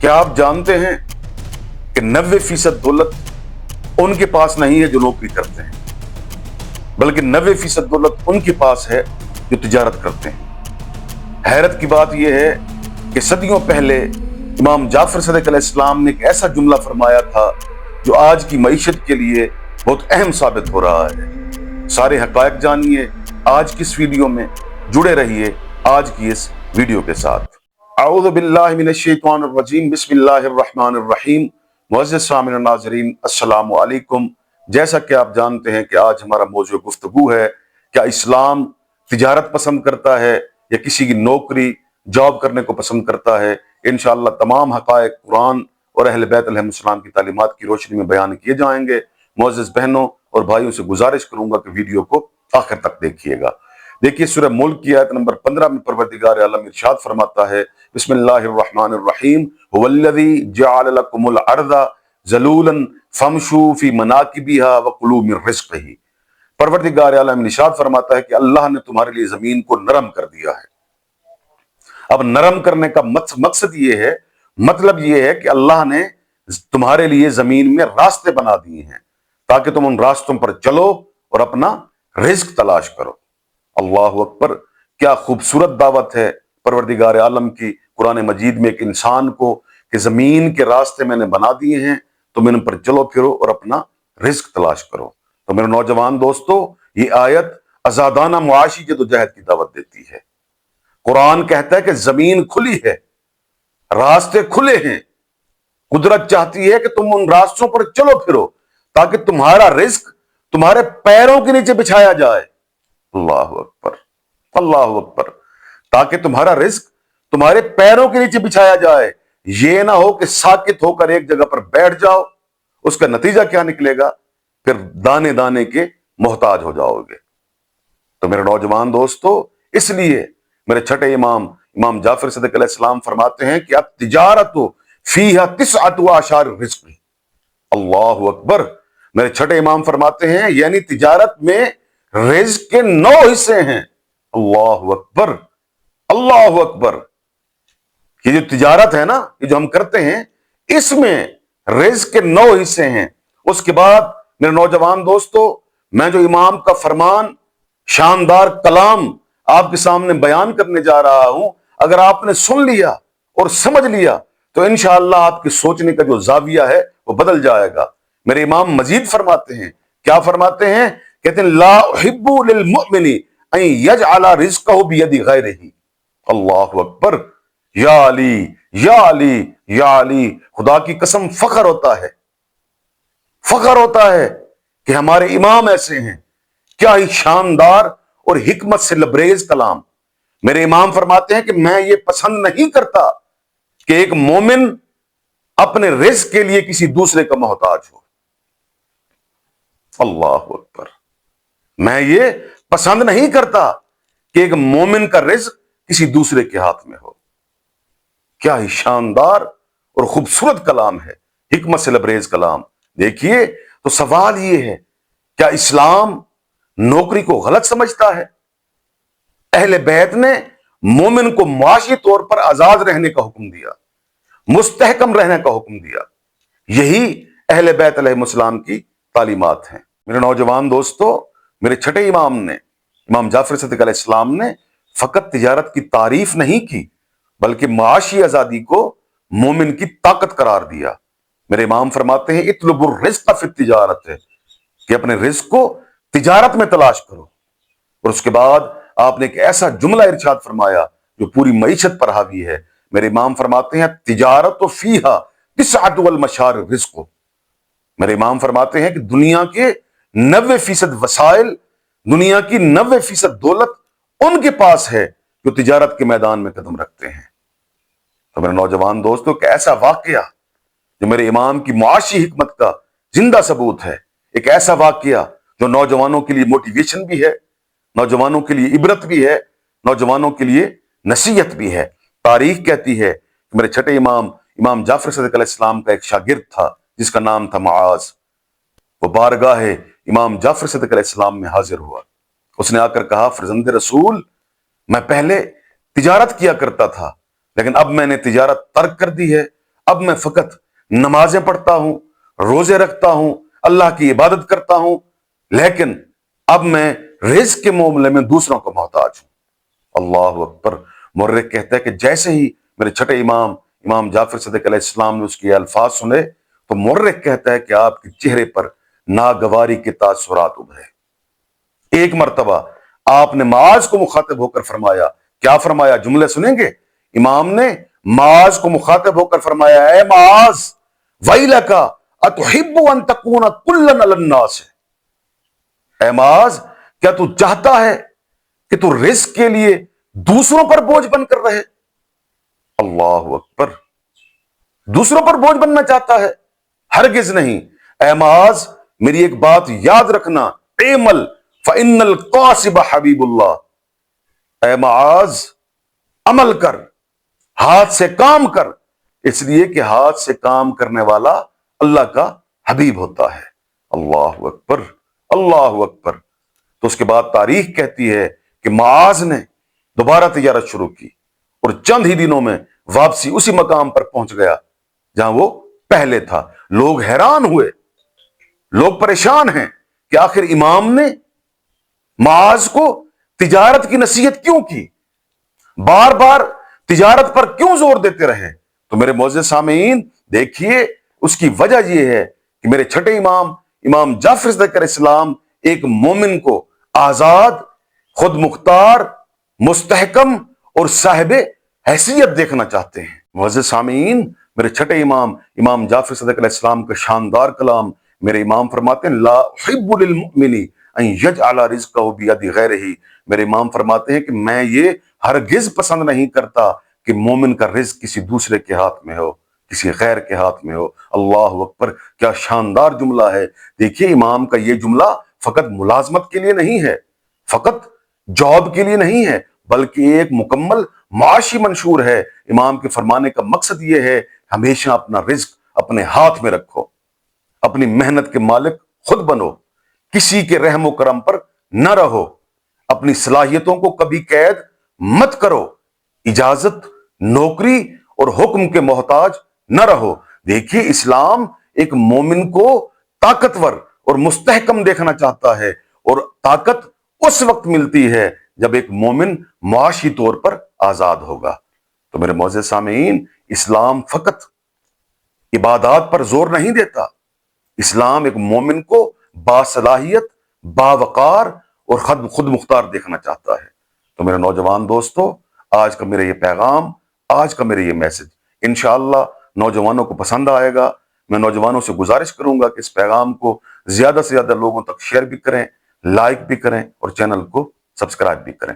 क्या आप जानते हैं कि 90% दौलत उनके पास नहीं है जो नौकरी करते हैं, बल्कि 90% दौलत उनके पास है जो तिजारत करते हैं। हैरत की बात यह है कि सदियों पहले इमाम जाफर सदिक अलैहिस्सलाम ने एक ऐसा जुमला फरमाया था जो आज की मईशत के लिए बहुत अहम साबित हो रहा है। सारे हकायक जानिए आज की इस वीडियो में, जुड़े रहिए आज की इस वीडियो के साथ। अऊज़ु बिल्लाहि मिनश शैतानिर रजीम, बिस्मिल्लाहिर रहमानिर रहीम। मुअज़्ज़िज़ सामिन और नाज़रीन, अस्सलामु अलैकुम। जैसा कि आप जानते हैं कि आज हमारा मौजू गुफ्तगू है, क्या इस्लाम तिजारत पसंद करता है या किसी की नौकरी जॉब करने को पसंद करता है। इंशाअल्लाह तमाम हकायक कुरान और अहले बैत अलैहिस्सलाम की तालीमात की रोशनी में बयान किए जाएंगे। मुअज़्ज़िज़ बहनों और भाइयों से गुजारिश करूंगा कि वीडियो को आखिर तक देखिएगा। देखिए सूरह मुल्क की आयत नंबर 15 में परवरदिगार आलम इरशाद फरमाता है, बिस्मिल्लाहिर्रहमानिर्रहीम, हुवल्लज़ी जअल लकुमुल अर्ज़ ज़लूलन फमशू फी मनाकिबिहा वकुलू मिन रिज़्क़िही। परवरदिगार आलम इरशाद फरमाता है कि अल्लाह ने तुम्हारे लिए जमीन को नरम कर दिया है। अब नरम करने का मकसद ये है, मतलब ये है कि अल्लाह ने तुम्हारे लिए जमीन में रास्ते बना दिए हैं ताकि तुम उन रास्तों पर चलो और अपना रिज्क तलाश करो। अल्लाह अकबर, क्या खूबसूरत दावत है परवरदिगार आलम की कुरान मजीद में एक इंसान को कि जमीन के रास्ते मैंने बना दिए हैं, तुम इन पर चलो फिरो और अपना रिज्क तलाश करो। तो मेरे नौजवान दोस्तों, ये आयत आजादाना मुआशी जदोजहद की दावत देती है। कुरान कहता है कि जमीन खुली है, रास्ते खुले हैं, कुदरत चाहती है कि तुम उन रास्तों पर चलो फिरो ताकि तुम्हारा रिज्क तुम्हारे पैरों के नीचे बिछाया जाए। अल्लाह अकबर, अल्लाह अकबर, ताकि तुम्हारा रिज्क तुम्हारे पैरों के नीचे बिछाया जाए। ये ना हो कि साकित होकर एक जगह पर बैठ जाओ, उसका नतीजा क्या निकलेगा, फिर दाने दाने के मोहताज हो जाओगे। तो मेरे नौजवान दोस्तों, इसलिए मेरे छठे इमाम जाफर सदिक अलैहिस्सलाम फरमाते हैं कि अब तिजारतु फीहा तिस्अतु आशार रिज़्क़। अल्लाह अकबर, मेरे छठे इमाम फरमाते हैं यानी तिजारत में रिज़्क़ के 9 हिस्से हैं। अल्लाह अकबर, अल्लाह अकबर। ये जो तिजारत है ना, ये जो हम करते हैं, इसमें रिज़्क़ के 9 हिस्से हैं। उसके बाद मेरे नौजवान दोस्तों, मैं जो इमाम का फरमान, शानदार कलाम आपके सामने बयान करने जा रहा हूं, अगर आपने सुन लिया और समझ लिया तो इंशाअल्लाह आपके सोचने का जो जाविया है वो बदल जाएगा। मेरे इमाम मजीद फरमाते हैं, क्या फरमाते हैं, कहते हैं ला उहिब्बु लिल मुमिनी अन यजअला रिज़्क़हु बियदि गैरिही। अल्लाह अकबर, या अली या अली या अली। खुदा की कसम, फख्र होता है, फख्र होता है कि हमारे इमाम ऐसे हैं। क्या ही शानदार और हिकमत से लबरेज कलाम। मेरे इमाम फरमाते हैं कि मैं ये पसंद नहीं करता कि एक मोमिन अपने रिज़्क़ के लिए किसी दूसरे का मोहताज हो। अल्लाह अकबर, मैं ये पसंद नहीं करता कि एक मोमिन का रिज़्क़ किसी दूसरे के हाथ में हो। क्या ही शानदार और खूबसूरत कलाम है, हिकमत से लबरेज कलाम। देखिए, तो सवाल ये है, क्या इस्लाम नौकरी को गलत समझता है? अहले बैत ने मोमिन को माशी तौर पर आजाद रहने का हुक्म दिया, मुस्तहकम रहने का हुक्म दिया। यही अहले बैत अलैहिस्सलाम की तालीमात हैं। मेरे नौजवान दोस्तों, मेरे छठे इमाम ने, इमाम जाफर सदिक अलैहिस्सलाम ने फकत तिजारत की तारीफ नहीं की, बल्कि माशी आजादी को मोमिन की ताकत करार दिया। मेरे इमाम फरमाते हैं इत्लुबुर रिज़्क़ फी तिजारत है, कि अपने रिज़्क़ को तिजारत में तलाश करो। और उसके बाद आपने एक ऐसा जुमला इरशाद फरमाया जो पूरी मईशत पर हावी है। मेरे इमाम फरमाते हैं तिजारत फीहा तिस्अतु वल मशार रिज़्क़। मेरे इमाम फरमाते हैं कि दुनिया के 90% वसाइल, दुनिया की 90% दौलत उनके पास है जो तिजारत के मैदान में कदम रखते हैं। तो मेरे नौजवान दोस्तों, एक ऐसा वाकया जो मेरे इमाम की मुआशी हिकमत का जिंदा सबूत है, एक ऐसा वाकया जो नौजवानों के लिए मोटिवेशन भी है, नौजवानों के लिए इबरत भी है, नौजवानों के लिए नसीहत भी है। तारीख कहती है कि मेरे छठे इमाम जाफर सदिक अलैहिस्सलाम का एक शागिर्द था जिसका नाम था मुआज। वो बारगाह इमाम जाफर सदिक अलैहिस्सलाम में हाजिर हुआ। उसने आकर कहा, फरजंद रसूल, मैं पहले तिजारत किया करता था, लेकिन अब मैंने तिजारत तर्क कर दी है, اب मैं फकत नमाजें पढ़ता हूं, रोजे रखता हूं, अल्लाह की इबादत करता हूं, लेकिन अब मैं रिज्क के मामले में दूसरों को मोहताज हूं। अल्लाह अकबर। मुर्रिख कहता है कि जैसे ही मेरे छठे इमाम जाफर सदिक अलैहिस्सलाम ने उसके अल्फाज सुने तो मुर्रिख कहता है कि आपके चेहरे पर नागवारी के तासुरात उभरे। एक मर्तबा आपने माज को मुखातिब होकर फरमाया, क्या फरमाया, जुमले सुनेंगे। इमाम ने माज को मुखातिब होकर फरमाया, है माज वैलका अतुहिब्बु अन तकूना कुल्लन अलन्नास, है माज क्या तू चाहता है कि तू रिस्क के लिए दूसरों पर बोझ बनकर रहे। अल्लाह अकबर। दूसरों पर बोझ बनना चाहता है? हरगिज नहीं। ऐ माज मेरी एक बात याद रखना, एमल फ़इन्नल कासिब हबीबुल्लाह। ऐ माज अमल कर, हाथ से काम कर, इसलिए कि हाथ से काम करने वाला अल्लाह का हबीब होता है। अल्लाह अकबर, अल्लाह अकबर। तो उसके बाद तारीख कहती है कि माज ने दोबारा तिजारत शुरू की और चंद ही दिनों में वापसी उसी मकाम पर पहुंच गया जहां वो पहले था। लोग हैरान हुए, लोग परेशान हैं कि आखिर इमाम ने माज को तिजारत की नसीहत क्यों की, बार बार तिजारत पर क्यों जोर देते रहे। तो मेरे मोअज़्ज़िज़ सामीईन देखिए, उसकी वजह यह है कि मेरे छठे इमाम जाफर सदिक अलैहिस्सलाम एक मोमिन को आजाद, खुद मुख्तार, मुस्तहकम और साहिब हैसियत देखना चाहते हैं। मुअज़्ज़िज़ सामीईन, मेरे छठे इमाम जाफर सदिक अलैहिस्सलाम का शानदार कलाम, मेरे इमाम फरमाते हैं, ला उहिब्बु लिल मुमिनी अन यजअला रिज़्क़हु बियदि गैरिही। मेरे इमाम फरमाते हैं कि मैं ये हरगिज पसंद नहीं करता कि मोमिन का रिज़्क किसी दूसरे के हाथ में हो, किसी गैर के हाथ में हो। अल्लाह अकबर, क्या शानदार जुमला है। देखिए, इमाम का ये जुमला फकत मुलाजमत के लिए नहीं है, फकत जॉब के लिए नहीं है, बल्कि एक मुकम्मल माशी मंशूर है। इमाम के फरमाने का मकसद ये है, हमेशा अपना रिज्क अपने हाथ में रखो, अपनी मेहनत के मालिक खुद बनो, किसी के रहमो करम पर न रहो, अपनी सलाहियतों को कभी कैद मत करो, इजाजत, नौकरी और हुक्म के मोहताज न रहो। देखिए, इस्लाम एक मोमिन को ताकतवर और मुस्तहकम देखना चाहता है, और ताकत उस वक्त मिलती है जब एक मोमिन मुआशी तौर पर आजाद होगा। तो मेरे मोअज़्ज़िज़ सामीईन, इस्लाम फकत इबादत पर जोर नहीं देता, इस्लाम एक मोमिन को बासलाहियत, बावकार और खुद मुख्तार देखना चाहता है। तो मेरे नौजवान दोस्तों, आज का मेरा ये पैगाम, आज का मेरा ये मैसेज इंशाअल्लाह नौजवानों को पसंद आएगा। मैं नौजवानों से गुजारिश करूंगा कि इस पैगाम को ज्यादा से ज्यादा लोगों तक शेयर भी करें, लाइक भी करें और चैनल को सब्सक्राइब भी करें।